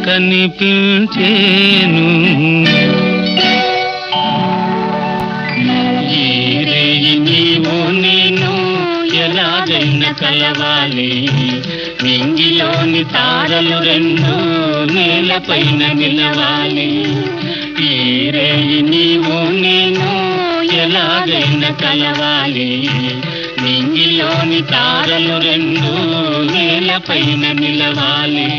కనిపించేను. ఈ రేయి నీవు నేను ఎలాగైనా కలవాలి, నింగిలోని తారలు రెండు నేలపైన నిలవాలి. ఈ రేయి నీవు నేను ఎలాగైనా కలవాలి, నింగిలోని తారలు రెండు నేలపైన నిలవాలి.